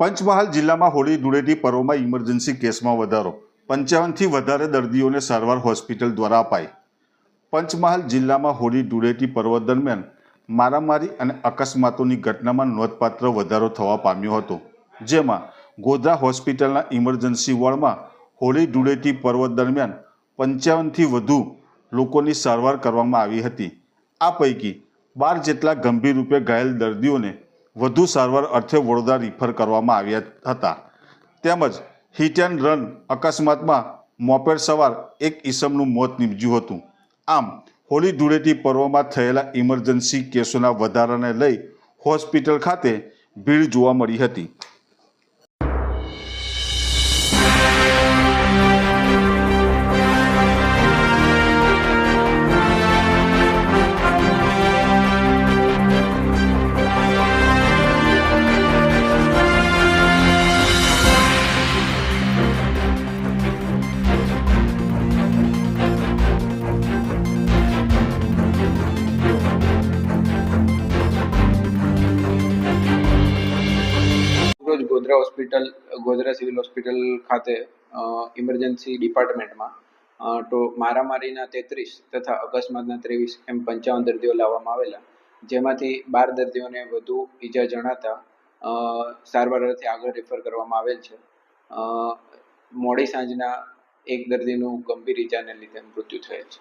પંચમહાલ જિલ્લામાં હોળી ધૂળેટી પર્વમાં ઇમરજન્સી કેસમાં વધારો, 55થી વધારે દર્દીઓને સારવાર હોસ્પિટલ દ્વારા અપાઈ। પંચમહાલ જિલ્લામાં હોળી ધૂળેટી પર્વ દરમિયાન મારામારી અને અકસ્માતોની ઘટનામાં નોંધપાત્ર વધારો થવા પામ્યો હતો, જેમાં ગોધરા હોસ્પિટલના ઇમરજન્સી વોર્ડમાં હોળી ધૂળેટી પર્વ દરમિયાન 55થી વધુ લોકોની સારવાર કરવામાં આવી હતી। આ પૈકી 12 જેટલા ગંભીર રૂપે ઘાયલ દર્દીઓને વધુ સારવાર અર્થે વડોદરા રિફર કરવામાં આવ્યા હતા। તેમજ હિટ એન્ડ રન અકસ્માતમાં મોપેડ સવાર એક ઈસમનું મોત નીપજ્યું હતું। આમ હોળી ધૂળેટી પર્વમાં થયેલા ઇમરજન્સી કેસોના વધારાને લઈ હોસ્પિટલ ખાતે ભીડ જોવા મળી હતી। રોજ ગોધરા સિવિલ હોસ્પિટલ ખાતે ઇમરજન્સી ડિપાર્ટમેન્ટમાં મારામારીના 33 તથા અકસ્માતના 23 એમ 55 દર્દીઓ લાવવામાં આવેલા, જેમાંથી 12 દર્દીઓને વધુ ઈજા જણાતા સારવાર અર્થે આગળ રિફર કરવામાં આવેલ છે। મોડી સાંજના એક દર્દીનું ગંભીર ઈજાને લીધે મૃત્યુ થયેલ છે।